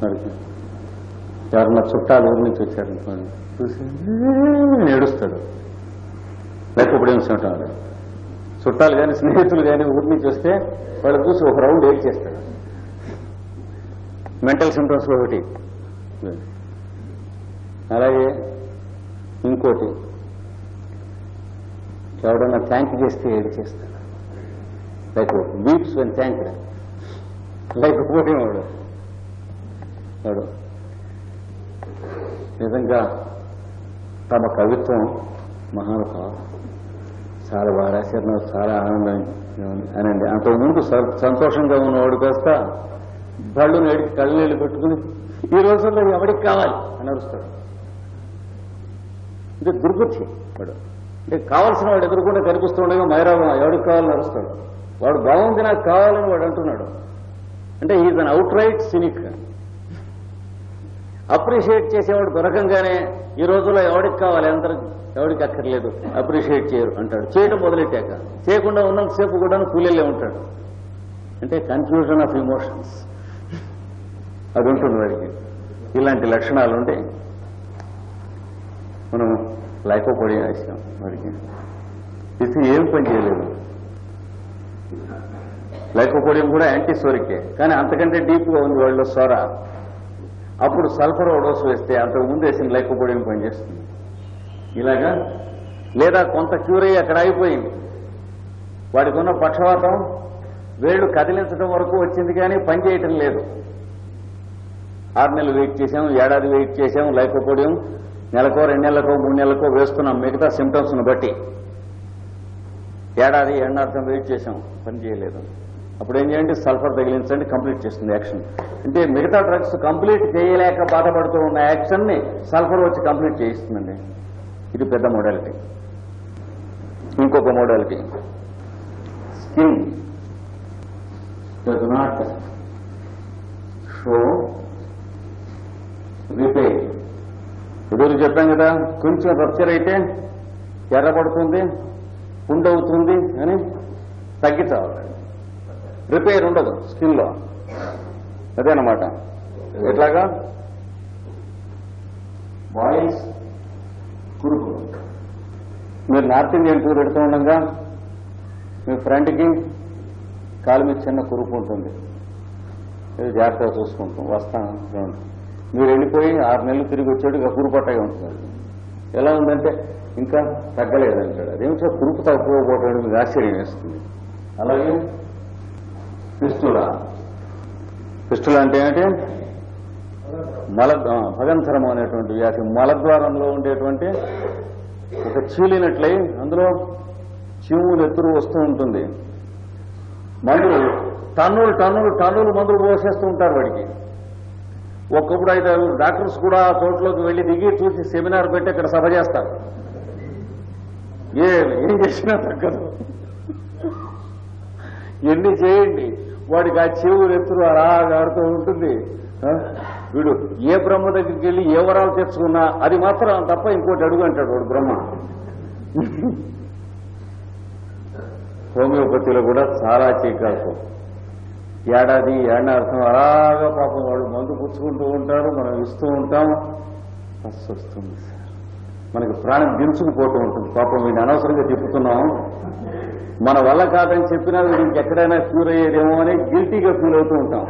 వాడికి ఎవరన్నా చుట్టాలు ఊరి నుంచి వచ్చారనుకోండి చూసి ఏడుస్తాడు. లేకపోతే ఏం చూడాలి. చుట్టాలు కానీ స్నేహితులు కానీ ఊరి నుంచి వస్తే వాళ్ళు చూసి ఒక రౌండ్ ఏడ్ చేస్తాడు. మెంటల్ సింప్టమ్స్ ఒకటి. అలాగే ఇంకోటి, ఎవడన్నా థ్యాంక్ చేస్తే ఏడు చేస్తాడు. లైక్ వీప్స్ వెన్ థ్యాంక్ లేకపోతే వాడు నిజంగా తమ కవిత్వం మహానుభావం చాలా బాగా రాశారు, నాకు చాలా ఆనందంగా ఉంది అనండి. అంతకుముందు సంతోషంగా ఉన్నవాడు కాస్త బళ్ళు నేడికి కళ్ళు నీళ్ళు పెట్టుకుని ఈ రోజుల్లో ఎవడికి కావాలి అని అరుస్తాడు. అంటే దుర్బుద్ధి వాడు. అంటే కావాల్సిన వాడు ఎదురుకుండా కనిపిస్తుండగా మైరాబం ఎవడికి కావాలని అరుస్తాడు. వాడు బాగుంది నాకు కావాలని వాడు అంటున్నాడు. అంటే is an out right cynic. Appreciate చేసేవాడు దొరకంగానే ఈ రోజుల్లో ఎవడికి కావాలి, అందరూ ఎవడికి అక్కర్లేదు, అప్రిషియేట్ చేయరు అంటాడు. చేయడం మొదలెట్టాక చేయకుండా ఉన్నంతసేపు కూడా కూలీలే ఉంటాడు. అంటే కన్ఫ్యూజన్ ఆఫ్ ఇమోషన్స్ అది ఉంటుంది వాడికి. ఇలాంటి లక్షణాలు ఉంటే మనం లైకోపోడియం వేసాం వాడికి. ఇది ఏం పని చేయలేదు. లైకోపోడియం కూడా యాంటీసోరికే, కానీ అంతకంటే డీప్గా ఉంది వాళ్ళలో సోరా. అప్పుడు సల్ఫర్ డోసు వేస్తే అంతకు ముందు వేసిన లైకోపోడియం పనిచేస్తుంది. ఇలాగా లేదా కొంత క్యూర్ అయ్యి అక్కడ ఆగిపోయింది. వాడికి ఉన్న పక్షవాతం వేళ్లు కదిలించడం వరకు వచ్చింది కానీ పని చేయటం లేదు. 6 నెలలు వెయిట్ చేశాం, ఏడాది వెయిట్ చేశాం, లైకోపోడియం నెలకో 2 నెలలకో 3 నెలలకో వేస్తున్నాం మిగతా సిమ్టమ్స్ను బట్టి. ఏడాది ఎండార్థం వెయిట్ చేశాం, పని చేయలేదు. అప్పుడు ఏం చేయండి, సల్ఫర్ తగిలించండి, కంప్లీట్ చేస్తుంది యాక్షన్. అంటే మిగతా డ్రగ్స్ కంప్లీట్ చేయలేక బాధపడుతూ ఉన్న యాక్షన్ని సల్ఫర్ వచ్చి కంప్లీట్ చేయిస్తుందండి. ఇది పెద్ద మోడాలిటీ. ఇంకొక modality, skin does not show repair. ఎదురు చెప్పాం కదా, కొంచెం రప్చర్ అయితే ఎర్రపడుతుంది, పుండవుతుంది అని తగ్గించాలి. రిపేర్ ఉండదు స్కిన్ లో. అదేనమాట. ఎట్లాగా బాయ్స్ కురుకు. మీరు నార్త్ ఇండియన్ టూర్ పెడుతూ ఉండగా మీ ఫ్రెండ్కి కాలు మీద చిన్న కురుపు ఉంటుంది, జాగ్రత్తగా చూసుకుంటాం వస్తాం. మీరు వెళ్ళిపోయి 6 నెలలు తిరిగి వచ్చాడు, ఇక కురుపట్టగా ఉంటుంది. ఎలా ఉందంటే ఇంకా తగ్గలేదంటాడు. అదేమిటో కురుపు తగ్గిపోవడం మీకు ఆశ్చర్యం వేస్తుంది. అలాగే పిస్టులా. పిస్టులా అంటే ఏంటి? భగంధరము అనేటువంటి వ్యాధి. మలద్వారంలో ఉండేటువంటి ఒక చీలినట్లయి అందులో చీములు ఎత్తురు వస్తూ ఉంటుంది. మందులు టన్నులు టన్నులు టన్నులు మందులు పోసేస్తూ ఉంటారు వాడికి. ఒక్కొక్కడు 5 డాక్టర్స్ కూడా ఆ చోట్లోకి వెళ్లి దిగి చూసి సెమినార్ పెట్టి అక్కడ సభ చేస్తారు. ఏం చేసినా తగ్గదు. ఎన్ని చేయండి, వాడికి ఆ చెవులు ఎత్తురు అలాగా ఆడుతూ ఉంటుంది. వీడు ఏ బ్రహ్మ దగ్గరికి వెళ్ళి ఏ వరాలు తెచ్చుకున్నా అది మాత్రం తప్ప ఇంకోటి అడుగు అంటాడు వాడు బ్రహ్మ. హోమియోపతిలో కూడా చాలా చీకాకు. ఏడాది ఏడార్థం అలాగా పాపం వాడు మందు పుచ్చుకుంటూ ఉంటారు, మనం ఇస్తూ ఉంటాం. ఫస్ట్ వస్తుంది సార్, మనకి ప్రాణం దించుకుపోతూ ఉంటుంది. పాపం వీడిని అనవసరంగా తిప్పుతున్నాం, మన వల్ల కాదని చెప్పినా వీడు ఇంకెక్కడైనా క్యూర్ అయ్యేదేమో అని గిల్టీగా ఫీల్ అవుతూ ఉంటాం.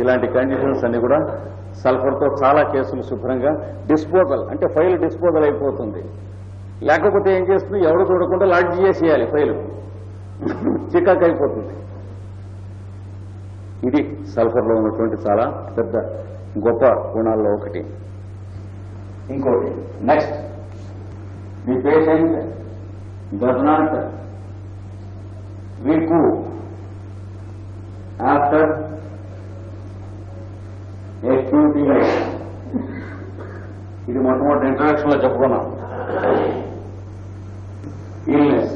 ఇలాంటి కండిషన్స్ అన్ని కూడా సల్ఫర్తో చాలా కేసులు శుభ్రంగా డిస్పోజల్, అంటే ఫైల్ డిస్పోజల్ అయిపోతుంది. లేకపోతే ఏం చేస్తుంది, ఎవరు చూడకుండా లాడ్జ్ చేసేయాలి, ఫైల్ చికాక్ అయిపోతుంది. ఇది సల్ఫర్లో ఉన్నటువంటి చాలా పెద్ద గొప్ప గుణాల్లో ఒకటి. ఇంకోటి, next, the patient does not weak after acute illness. ఇది మొట్టమొదటి ఇంట్రడక్షన్ లో చెప్పుకున్నాం. ఇల్నెస్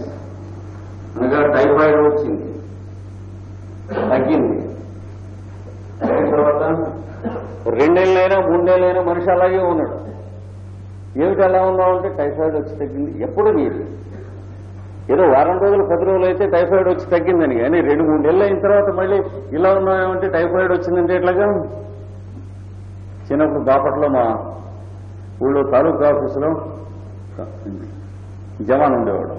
అనగా టైఫాయిడ్ వచ్చింది, తగ్గింది. అయిన తర్వాత 2 నెలలైనా 3 నెలలైనా మనిషి అలాగే ఉన్నాడు. ఏమిటి అలా ఉన్నామంటే టైఫాయిడ్ వచ్చి తగ్గింది. ఎప్పుడు నీది ఏదో వారం రోజులు 10 రోజులు అయితే టైఫాయిడ్ వచ్చి తగ్గిందని, కానీ 2-3 నెలలు అయిన తర్వాత మళ్ళీ ఇలా ఉన్నామంటే టైఫాయిడ్ వచ్చిందంటే ఎట్లాగా చిన్నప్పుడు బాపట్లో మా ఊళ్ళో తాలూకా ఆఫీసులో జవాన్ ఉండేవాడు.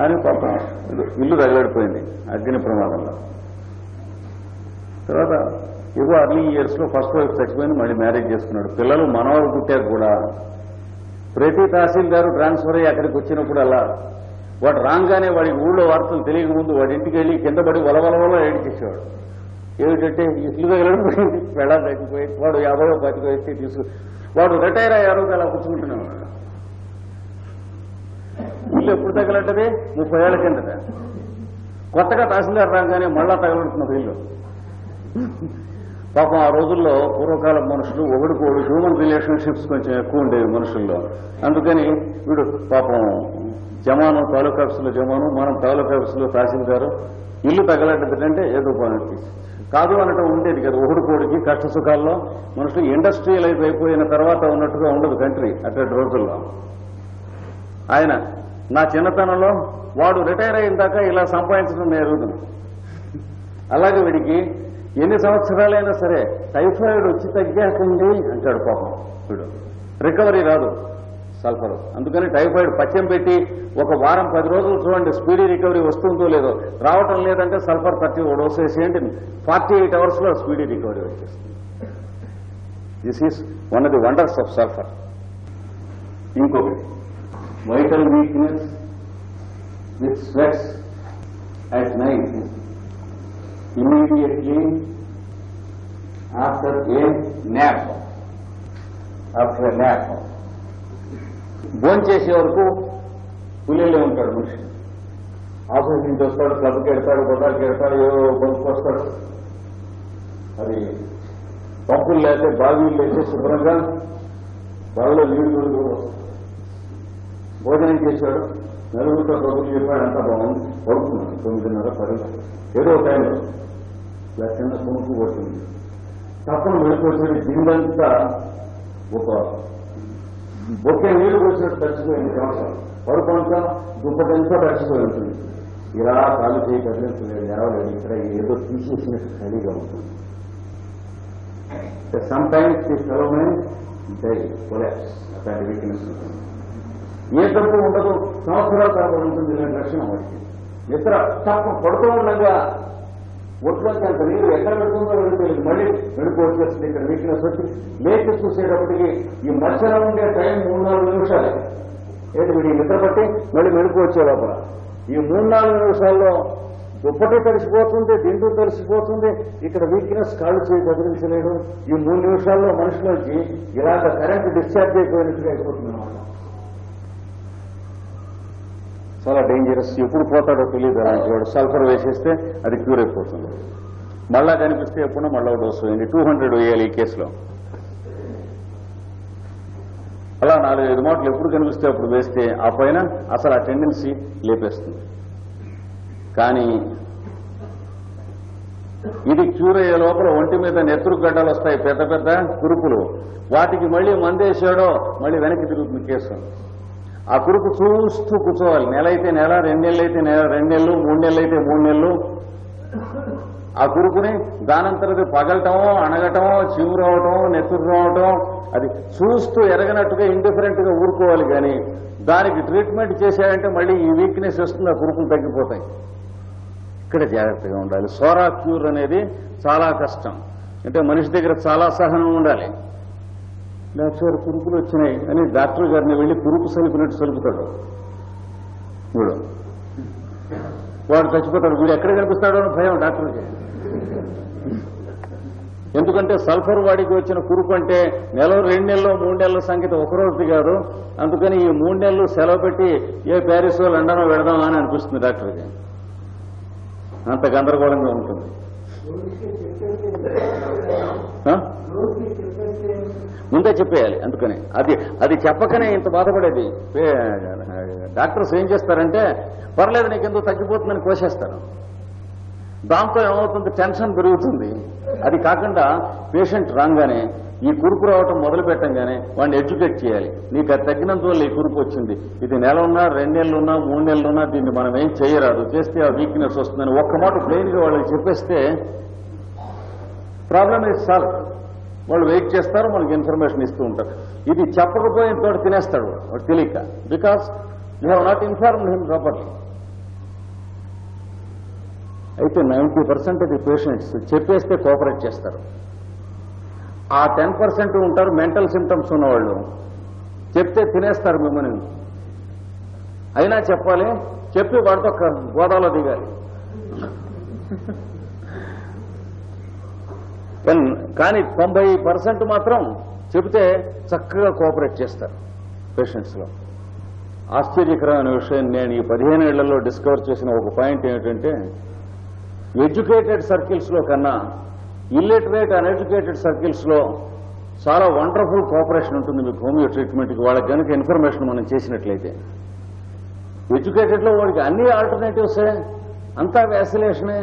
ఆయన పాప ఇల్లు తగలడిపోయింది అగ్ని ప్రమాదంలో. తర్వాత ఏవో అర్లీ ఇయర్స్లో ఫస్ట్ వైఫ్ చచ్చిపోయింది, మళ్ళీ మ్యారేజ్ చేసుకున్నాడు. పిల్లలు మనవాళ్ళు పుట్టారు కూడా. ప్రతి తహసీల్దారు ట్రాన్స్ఫర్ అయ్యి అక్కడికి వచ్చినప్పుడు అలా వాడు రాగానే వాడికి ఊళ్ళో వార్తలు తెలియకముందు వాడి ఇంటికి వెళ్ళి కింద పడి వలవలవలో ఏడిచేసేవాడు. ఏమిటంటే ఇల్లు తగలడిపోయింది, వెళ్ళాలి తగ్గిపోయి వాడు 50 25 వేస్తే తీసుకు వాడు రిటైర్ అయ్యారు అలా పుచ్చుకుంటున్నాడు. ఇల్లు ఎప్పుడు తగలంటది 30 ఏళ్ల కిందట. కొత్తగా తహసీల్దార్ రాగానే మళ్ళా తగలంటున్నది ఇల్లు. పాపం ఆ రోజుల్లో పూర్వకాలం మనుషులు ఒకడికోడు హ్యూమన్ రిలేషన్షిప్స్ కొంచెం ఎక్కువ ఉండేవి మనుషుల్లో. అందుకని వీడు పాపం జమాను తాలూకా ఆఫీసులో జమాను, మనం తాలూకా ఆఫీసులో తహసీల్దారు. ఇల్లు తగలడ్డదంటే ఏదో కాదు అనటం ఉండేది కదా. ఒకడికోడికి కష్ట సుఖాల్లో మనుషులు ఇండస్ట్రియలైజ్ అయిపోయిన తర్వాత ఉన్నట్టుగా ఉండదు కంట్రీ అటువంటి రోజుల్లో. ఆయన నా చిన్నతనంలో వాడు రిటైర్ అయిన దాకా ఇలా సంపాదించడం నేర్చుకున్నాను. అలాగే వీడికి ఎన్ని సంవత్సరాలైనా సరే టైఫాయిడ్ వచ్చి తగ్గాకండి అంటాడు పాపం. వీడు రికవరీ రాదు సల్ఫర్. అందుకని టైఫాయిడ్ పచ్చం పెట్టి ఒక వారం 10 రోజులు చూడండి స్పీడీ రికవరీ వస్తుందో లేదో. రావటం లేదంటే సల్ఫర్ 30 డోస్ వేసేయండి, 48 hours లో స్పీడీ రికవరీ వచ్చేస్తుంది. This is one of the wonders of sulphur. ఇంకొకటి vital weakness with sweats at night immediately after a nap. భోంచేసే వరకు పులిలే ఉంటాడు మనిషి. ఆఫీస్ నుంచి వస్తాడు, క్లబ్కి వెళ్తాడు, బొట్టాలకి వెళ్తాడు, ఏవో కొనుక్కొస్తాడు. అది పంపులు లేకపోతే బావిలు లేస్తే శుభ్రంగా బావిలో నీళ్లు వస్తాడు. భోజనం చేశాడు, నలుగురితో కబుర్లు చెప్పాడు, అంతా బాగుంది, పడుకున్నాడు 9:30 10 ఏదో టైంలో ఇలా చిన్న కొనుక్కు పడుతుంది. తప్పని వెళ్ళిపోతుంది. దిండంతా ఒక బొక్కే నీళ్లు పోసినట్టు తడిచిపోయింది. సంవత్సరం పడుకుంటా దుప్పటంతా తడిచిపోయి ఉంటుంది. ఇలా కాలు చేయి కదిలించలేదు, లేవలేదు, ఇక్కడ ఏదో తీసేసినట్టు ఖాళీగా ఉంటుంది. Sometimes the fellow men die collapse. అట్లాంటి వీక్నెస్ ఉంటుంది. ఏ తప్పు ఉండదు, సంవత్సరాల తర్వాత ఉంటుంది ఇలాంటి లక్షణం వాడికి. నిద్ర తప్ప పడుతూ ఉండగా ఒట్లోకి అంత నీరు ఎక్కడ పెడుతుందో వెళ్ళిపోయింది, మళ్ళీ వెనుక వచ్చేస్తుంది. ఇక్కడ వీక్నెస్ వచ్చి లేచి చూసేటప్పటికి ఈ మధ్యలో ఉండే టైం 3-4 నిమిషాలే. ఏంటి వీడి నిద్ర పట్టి మళ్ళీ వెనుక వచ్చే లోపల ఈ 3-4 నిమిషాల్లో దుప్పటి తడిసిపోతుంది, దిండు తడిసిపోతుంది. ఇక్కడ వీక్నెస్ కాళ్ళు చేయి కదిలించలేడు. ఈ 3 నిమిషాల్లో మనిషిలోంచి ఇలాగ కరెంట్ డిశ్చార్జ్ అయిపోయినట్టుగా అయిపోతుంది అన్నమాట. చాలా డేంజరస్. ఎప్పుడు పోతాడో తెలియదు. అలాంటి వాడు సల్ఫర్ వేసేస్తే అది క్యూర్ అయిపోతుంది. మళ్ళా కనిపిస్తే ఎప్పుడో మళ్ళా డోసు వేయండి. 200 వేయాలి ఈ కేసులో. అలా 4-5 మాటలు ఎప్పుడు కనిపిస్తే అప్పుడు వేస్తే ఆ పైన అసలు ఆ టెండెన్సీ లేపేస్తుంది. కానీ ఇది క్యూర్ అయ్యే లోపల ఒంటి మీద నెత్తురు గడ్డలు వస్తాయి, పెద్ద పెద్ద కురుపులు. వాటికి మళ్ళీ మందేసాడో మళ్ళీ వెనక్కి తిరుగుతుంది కేసు. ఆ కురుపు చూస్తూ కూర్చోవాలి. నెల అయితే నెల, 2 నెలలు అయితే నెల, 2 నెలలు, 3 నెలలు అయితే 3 నెలలు. ఆ కురుపుని దానంతరది పగలటమో, అణగటమో, చివురు అవటం, నెత్తురు రావటం, అది చూస్తూ ఎరగనట్టుగా ఇండిఫరెంట్ గా ఊరుకోవాలి. కానీ దానికి ట్రీట్మెంట్ చేశాడంటే మళ్ళీ ఈ వీక్నెస్ వస్తుంది, ఆ కురుపులు తగ్గిపోతాయి. ఇక్కడ జాగ్రత్తగా ఉండాలి. సోరా క్యూర్ అనేది చాలా కష్టం. అంటే మనిషి దగ్గర చాలా సహనం ఉండాలి. డాక్టర్ కురుపులు వచ్చినాయి అని డాక్టర్ గారిని వెళ్ళి కురుపు సలిపినట్టు సలుపుతాడు. వాడు చచ్చిపోతాడు. వీడు ఎక్కడ కనిపిస్తాడో అని భయం డాక్టర్కి. ఎందుకంటే సల్ఫర్ వాడికి వచ్చిన కురుపు అంటే నెల, 2 నెలలు, 3 నెలల సంగతి ఒకరోజు కాదు. అందుకని ఈ 3 నెలలు సెలవు పెట్టి ఏ ప్యారిసో లండనో వెళదామా అని అనిపిస్తుంది డాక్టర్కి. అంత గందరగోళంగా ఉంటుంది. ముందే చెప్పేయాలి. అందుకని అది చెప్పకనే ఇంత బాధపడేది. డాక్టర్స్ ఏం చేస్తారంటే పర్లేదు నీకెందుకు తగ్గిపోతుందని కోసేస్తారు. దాంతో ఏమవుతుంది, టెన్షన్ పెరుగుతుంది. అది కాకుండా పేషెంట్ రాగానే ఈ కురుపు రావటం మొదలు పెట్టంగానే వాడిని ఎడ్యుకేట్ చేయాలి. నీకు అది తగ్గినందువల్ల ఈ కురుపు వచ్చింది, ఇది నెల ఉన్నా, 2 నెలలున్నా, 3 నెలలున్నా దీన్ని మనం ఏం చేయరాదు, చేస్తే ఆ వీక్నెస్ వస్తుందని ఒక్క మాట ప్లెయిన్ గా వాళ్ళకి చెప్పేస్తే ప్రాబ్లం ఈజ్ సాల్వ్. వాళ్ళు వెయిట్ చేస్తారు, మనకి ఇన్ఫర్మేషన్ ఇస్తూ ఉంటారు. ఇది చెప్పకపోయిన తోటి తినేస్తాడు వాడు తెలియక, because you have not informed him properly. అయితే 90% పేషెంట్స్ చెప్పేస్తే కోఆపరేట్ చేస్తారు. ఆ 10% ఉంటారు మెంటల్ సిమ్టమ్స్ ఉన్నవాళ్ళు, చెప్తే తినేస్తారు మిమ్మల్ని. అయినా చెప్పాలి, చెప్పి వాడితో గోదాలో దిగాలి. కానీ 90% మాత్రం చెబితే చక్కగా కోఆపరేట్ చేస్తారు పేషెంట్స్లో. ఆశ్చర్యకరమైన విషయం, నేను ఈ 15 ఏళ్లలో డిస్కవర్ చేసిన ఒక పాయింట్ ఏమిటంటే, ఎడ్యుకేటెడ్ సర్కిల్స్లో కన్నా ఇల్లిటరేట్ అన్ఎడ్యుకేటెడ్ సర్కిల్స్లో చాలా వండర్ఫుల్ కోఆపరేషన్ ఉంటుంది మీకు హోమియో ట్రీట్మెంట్కి, వాళ్ళకి కనుక ఇన్ఫర్మేషన్ మనం చేసినట్లయితే. ఎడ్యుకేటెడ్లో వాడికి అన్ని ఆల్టర్నేటివ్సే, అంతా వ్యాసిలేషనే.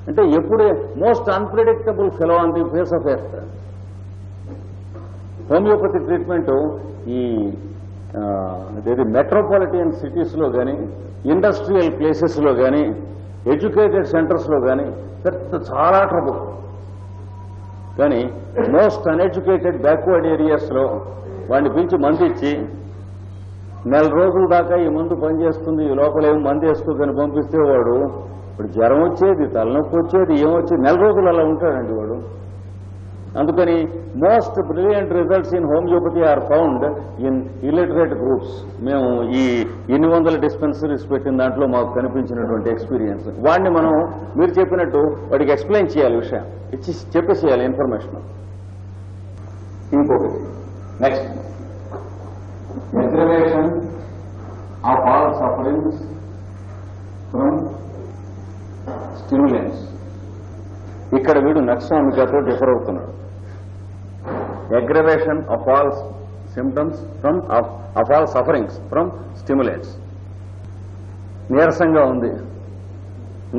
అంటే ఎప్పుడే most unpredictable fellow on the face of earth. Homeopathy treatment ఈ మెట్రోపాలిటన్ సిటీస్లో కానీ, ఇండస్ట్రియల్ ప్లేసెస్లో కానీ, ఎడ్యుకేటెడ్ సెంటర్స్లో కానీ చాలా ట్రబుల్. కానీ మోస్ట్ అన్ఎడ్యుకేటెడ్ బ్యాక్వర్డ్ ఏరియాస్లో వాడిని పిలిచి మందు ఇచ్చి 4 రోజుల దాకా ఈ మందు పనిచేస్తుంది, ఈ లోపల ఏం మందు వేసుకోదని పంపిస్తే వాడు ఇప్పుడు జ్వరం వచ్చేది, తలనొప్పి వచ్చేది, ఏమొచ్చేది, 4 రోజులు అలా ఉంటాడండి వాడు. అందుకని most brilliant results in homeopathy are found in illiterate groups. మేము ఈ 800 డిస్పెన్సరీస్ పెట్టిన దాంట్లో మాకు కనిపించినటువంటి ఎక్స్పీరియన్స్. వాడిని మనం మీరు చెప్పినట్టు వాడికి ఎక్స్ప్లెయిన్ చేయాలి, విషయం ఇచ్చి చెప్పేసేయాలి ఇన్ఫర్మేషన్. ఇంకొకటి next, aggravation of all sufferings from stimulants. ఇక్కడ వీడు నక్స్వామికతో డిఫర్ అవుతున్నాడు. Aggravation of all symptoms from of all sufferings from stimulants. నీరసంగా ఉంది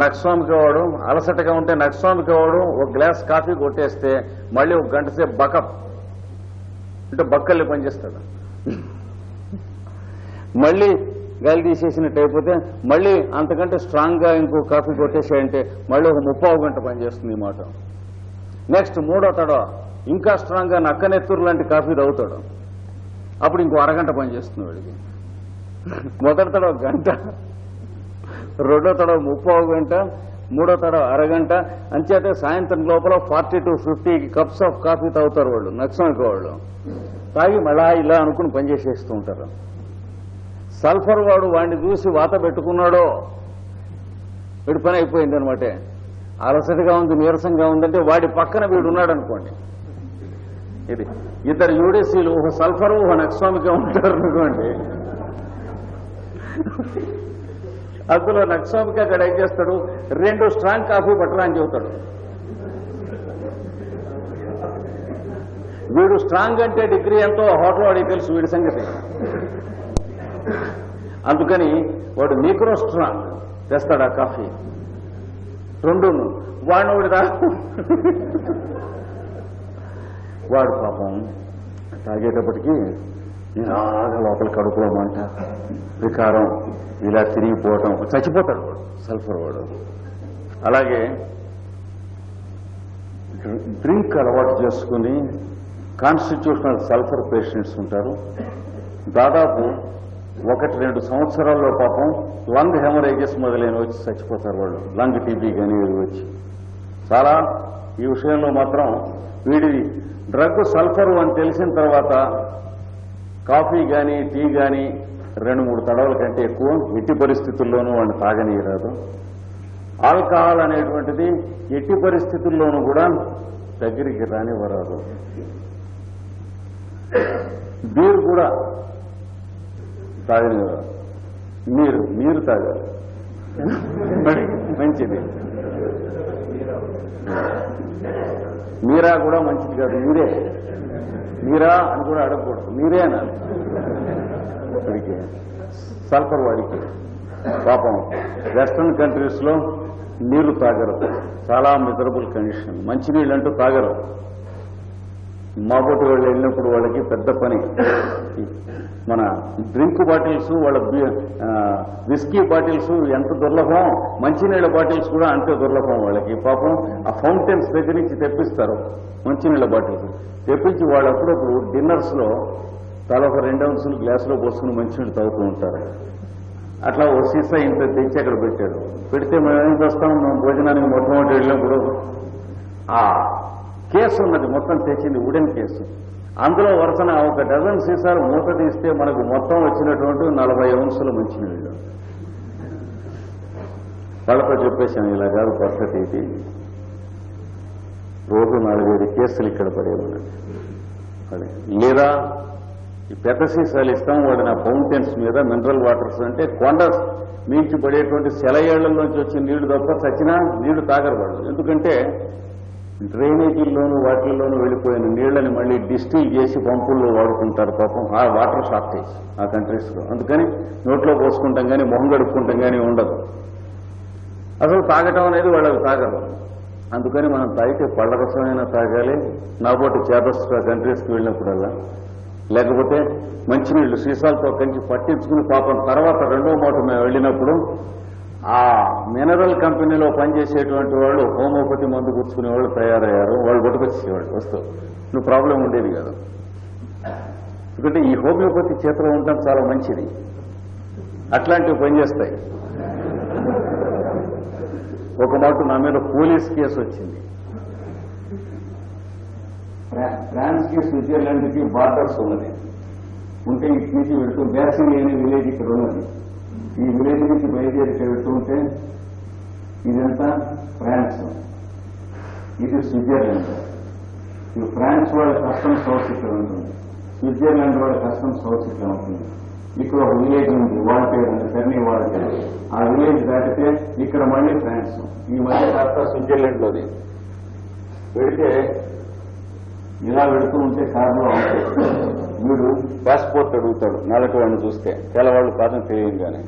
నక్స్వామిక వాడు, అలసటగా ఉంటే నక్స్వామిక వాడు ఒక గ్లాస్ కాఫీ కొట్టేస్తే మళ్ళీ 1 గంట సేపు బకప్ అంటే బక్కల్ని పనిచేస్తాడు. మళ్ళీ గాలి తీసేసినట్టు అయిపోతే మళ్ళీ అంతకంటే స్ట్రాంగ్ గా ఇంకో కాఫీ కొట్టేసాయంటే మళ్ళీ ఒక 30 గంట పనిచేస్తుంది ఈ మాట. నెక్స్ట్ 3వ తడవ ఇంకా స్ట్రాంగ్ గా నక్కనెత్తూరు లాంటి కాఫీ తాగుతాడు, అప్పుడు ఇంకో అరగంట పనిచేస్తుంది వాడికి. మొదటి తడవ 1 గంట, 2వ తడవ 30 గంట, 3వ తడవ అరగంట. అంచేతే సాయంత్రం లోపల 40 to 50 కప్స్ ఆఫ్ కాఫీ తాగుతారు వాళ్ళు నక్స్వామిక వాళ్ళు. తాగి మళ్ళా ఇలా అనుకుని పనిచేసేస్తూ ఉంటారు. సల్ఫర్ వాడు వాడిని చూసి వాత పెట్టుకున్నాడో వీడి పని అయిపోయింది అనమాట. అలసటగా ఉంది, నీరసంగా ఉందంటే వాడి పక్కన వీడు ఉన్నాడు అనుకోండి. ఇది 2 యూడీసీలు, ఒక సల్ఫర్ ఒక నక్స్వామిక ఉంటారు అనుకోండి. అందులో నక్స్వామిక అక్కడ ఏం చేస్తాడు, 2 స్ట్రాంగ్ కాఫీ పట్టరా అని చెబుతాడు. వీడు స్ట్రాంగ్ అంటే డిగ్రీ ఎంతో హోటల్ వాడికి తెలుసు వీడి సంగతి. అందుకని వాడు నీక్రో స్ట్రాంగ్ తెస్తాడు ఆ కాఫీ 2ను. వాడిని వాడు పాపం తాగేటప్పటికీ ఇలాగా లోపల కడుపులో మంట, వికారం, ఇలా తిరిగిపోవటం, చచ్చిపోతాడు వాడు సల్ఫర్ వాడు. అలాగే డ్రింక్ అలవాటు చేసుకుని కాన్స్టిట్యూషనల్ సల్ఫర్ పేషెంట్స్ ఉంటారు. దాదాపు 1-2 సంవత్సరాల్లో పాపం లంగ్ హెమరేజెస్ మొదలైన వచ్చి చచ్చిపోతారు వాళ్ళు, లంగ్ టీబీ కానీ ఇది వచ్చి. చాలా ఈ విషయంలో మాత్రం వీడి డ్రగ్ సల్ఫర్ అని తెలిసిన తర్వాత కాఫీ కానీ టీ కానీ 2-3 తడవల కంటే ఎక్కువ ఎట్టి పరిస్థితుల్లోనూ వాడిని తాగనీయరాదు. ఆల్కహాల్ అనేటువంటిది ఎట్టి పరిస్థితుల్లోనూ కూడా దగ్గరికి రానివ్వరాదు. బీర్ కూడా తాగనివ్వరాదు. నీరు తాగాలి, మంచిది. మీరా కూడా మంచిది కాదు, మీరా అని కూడా అడగకూడదు, మీరే అనాలి. వాడికి సల్ఫర్ వాడికి పాపం వెస్ట్రన్ కంట్రీస్ లో నీళ్లు తాగరు, చాలా మిజరబుల్ కండిషన్. మంచినీళ్ళు అంటూ తాగరు. మాబోటి వాళ్ళు వెళ్ళినప్పుడు వాళ్ళకి పెద్ద పని, మన డ్రింక్ బాటిల్స్, వాళ్ళ విస్కీ బాటిల్స్ ఎంత దుర్లభం, మంచినీళ్ళ బాటిల్స్ కూడా అంతే దుర్లభం వాళ్ళకి. పాపం ఆ ఫౌంటైన్స్ దగ్గర నుంచి తెప్పిస్తారు మంచినీళ్ళ బాటిల్స్. తెప్పించి వాళ్ళు అప్పుడప్పుడు డిన్నర్స్ లో తల ఒక 2 ounces గ్లాసులో పోసుకుని మంచినీళ్ళు తాగుతూ ఉంటారు. అట్లా ఓ సీసా ఇంత తెచ్చి అక్కడ పెట్టాడు. పెడితే మేము ఏం చేస్తాం, మేము భోజనానికి మొట్టమొదటి వెళ్ళినప్పుడు ఆ కేసు ఉన్నది మొత్తం తెచ్చింది, వుడెన్ కేసు. అందులో వరుసన ఒక డజన్ సీసాలు మూత తీస్తే మనకు మొత్తం వచ్చినటువంటి 40 ounces మంచినీళ్ళు. వాళ్ళతో చెప్పేశాను, ఇలా కాదు పరిస్థితి, ఇది రోజు 4-5 కేసులు ఇక్కడ పడేమన్నది. లేదా ఈ పెద్ద సీసాలు ఇస్తాం, వాడిని ఆ ఫౌంటైన్స్ మీద మినరల్ వాటర్స్ అంటే కొండ మించి పడేటువంటి సెలయేళ్లలోంచి వచ్చిన నీళ్లు తప్ప చచ్చినా నీళ్లు తాగరు వాళ్ళు. ఎందుకంటే డ్రైనేజీల్లోనూ వాటిల్లోనూ వెళ్ళిపోయిన నీళ్లని మళ్ళీ డిస్టిల్ చేసి పంపుల్లో వాడుకుంటారు. పాపం ఆ వాటర్ షార్టేజ్ ఆ కంట్రీస్లో. అందుకని నోట్లో పోసుకుంటాం కానీ మొహం గడుపుకుంటాం కానీ ఉండదు. అసలు తాగటం అనేది వాళ్ళకి తాగరు. అందుకని మనం తాగితే పళ్ళ రసమైనా తాగాలి. నాబోటి చేదస్త కంట్రీస్కి వెళ్ళినప్పుడల్లా, లేకపోతే మంచినీళ్లు సీసాలతో కంచి పట్టించుకుని పాపం తర్వాత 2వ మాట మేము వెళ్ళినప్పుడు ఆ మినరల్ కంపెనీలో పనిచేసేటువంటి వాళ్ళు హోమియోపతి మందు కూర్చుకునే వాళ్ళు తయారయ్యారు. వాళ్ళు పట్టుకొచ్చేవాళ్ళు వస్తూ. నువ్వు ప్రాబ్లం ఉండేది కాదు. ఎందుకంటే ఈ హోమియోపతి చేతిలో ఉండటం చాలా మంచిది, అట్లాంటివి పనిచేస్తాయి. ఒక మాట నా మీద పోలీస్ కేసు వచ్చింది. ఫ్రాన్స్కి స్విట్జర్లాండ్కి బార్డర్స్ ఉన్నది. ఉంటే ఇటు నుంచి వెళ్తూ బ్యాసింగ్ అనే విలేజ్ ఇక్కడ ఉన్నది. ఈ విలేజ్ నుంచి బయలుదేరి వెళ్తూ ఉంటే ఇదంతా ఫ్రాన్స్, ఇది స్విట్జర్లాండ్. ఈ ఫ్రాన్స్ వాళ్ళ కస్టమ్స్ హౌస్ ఇక్కడ ఉంటుంది, స్విట్జర్లాండ్ వాళ్ళ కస్టమ్స్ హౌస్ ఇక్కడ ఉంటుంది. ఇక్కడ ఒక విలేజ్ ఉంది, వాళ్ళ పేరు ఉంది, సర్నీ వాళ్ళ పేరు. ఆ విలేజ్ దాటితే ఇక్కడ మళ్ళీ ఫ్రాన్స్. ఈ మధ్య కాస్త స్విట్జర్లాండ్లోది. వెళితే ఇలా వెళుతూ ఉంటే కారులో వీడు పాస్పోర్ట్ అడుగుతాడు. నాలుగు వాడిని చూస్తే తెల్లవాళ్ళు కాదని తెలియగానే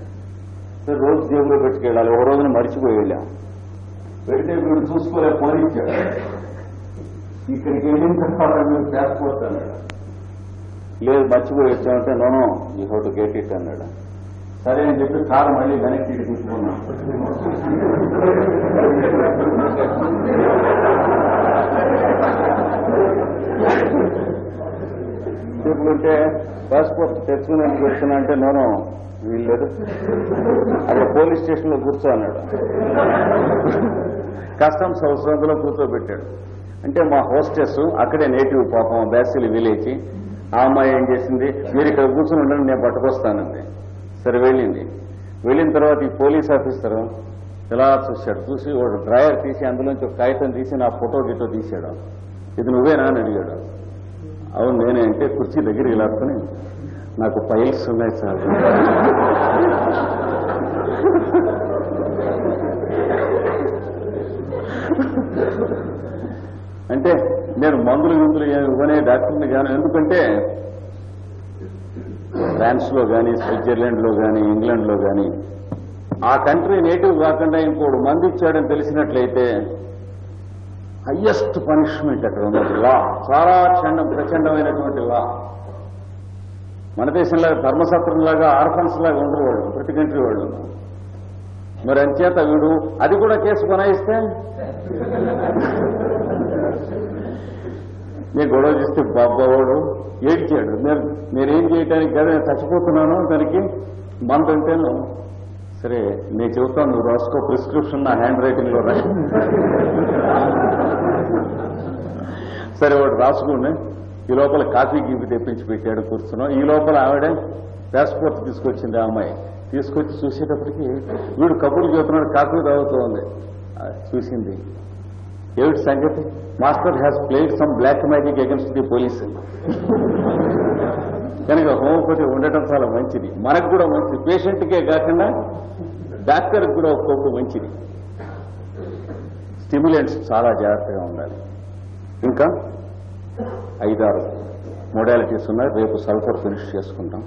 రోజు జేబులో పెట్టుకెళ్ళాలి. ఒక రోజున మర్చిపోయి వెళ్ళాం. వెళితే వీడు చూసుకోలే పోనిచ్చాడు. ఇక్కడికి వెళ్ళిన తర్వాత మీరు పాస్పోర్ట్ అన్నాడు. లేదు మర్చిపోయి వచ్చామంటే no no you how to get it అన్నాడు. సరే అని చెప్పి కారు మళ్ళీ వెనక్కి తీసుకున్నాం. చెప్పుకుంటే పాస్పోర్ట్ తెచ్చుకునేందుకు వచ్చున్నా అంటే నోనో వీల్లేదు, అక్కడ పోలీస్ స్టేషన్లో కూర్చో అన్నాడు. కస్టమ్స్ హౌస్ అందులో కూర్చోబెట్టాడు. అంటే మా హోస్టెస్ అక్కడే నేటివ్ పాపం బ్యాసిల్ విలేజ్. ఆ అమ్మాయి ఏం చేసింది, మీరు ఇక్కడ కూర్చుని ఉండండి నేను పట్టుకొస్తానండి. సరే వెళ్ళింది. వెళ్ళిన తర్వాత ఈ పోలీస్ ఆఫీసర్ ఇలా చూశాడు. చూసి ఒక డ్రాయర్ తీసి అందులోంచి ఒక కాగితం తీసి నా ఫోటో గిటో తీశాడు. ఇది నువ్వేనా అని అడిగాడు. అవును నేనే అంటే కుర్చీ దగ్గరికి లాక్కుని నాకు ఫైల్స్ ఉన్నాయి సార్. అంటే నేను మందులు ఇవ్వనే డాక్టర్ని గాను. ఎందుకంటే ఫ్రాన్స్లో కానీ స్విట్జర్లాండ్లో కానీ ఇంగ్లాండ్లో కానీ ఆ కంట్రీ నేటివ్ కాకుండా ఇంకోడు మందు ఇచ్చాడని తెలిసినట్లయితే హయ్యెస్ట్ పనిష్మెంట్ అక్కడ ఉన్నది. లా చాలా ప్రచండమైనటువంటి లా. మన దేశంలో ధర్మసత్రంలాగా ఆర్ఫన్స్ లాగా ఉండరు వాళ్ళు, ప్రతి కంట్రీ వాళ్ళు. మరి అంచేత వీడు అది కూడా కేసు బనాయిస్తే నేను గొడవ చేస్తే బాబావాడు ఏడ్చాడు. నేనేం చేయడానికి కదా నేను చచ్చిపోతున్నాను, దానికి మంత్ అంటే సరే నేను చెబుతాను నువ్వు రాసుకో, ప్రిస్క్రిప్షన్ నా హ్యాండ్ రైటింగ్ లో రాసి. సరే వాడు రాసుకుని ఈ లోపల కాఫీ గీపీ తెప్పించి పెట్టాడు. కూర్చున్నాం. ఈ లోపల ఆవిడ పాస్పోర్ట్ తీసుకొచ్చింది. ఆ అమ్మాయి తీసుకొచ్చి చూసేటప్పటికి వీడు కబుర్లు చెబుతున్నాడు, కాఫీ తాగుతోంది. చూసింది, ఏమిటి సంగతి, master has played some black magic against the police. కనుక హోమియోపతి ఉండటం చాలా మంచిది, మనకు కూడా మంచిది, పేషెంట్కే కాకుండా డాక్టర్కి కూడా ఒక్కొక్కటి మంచిది. స్టిమ్యులెంట్స్ చాలా జాగ్రత్తగా ఉండాలి. ఇంకా 5-6 మోడాలిటీస్ ఉన్నాయి. రేపు సల్ఫర్ ఫినిష్ చేసుకుంటాం.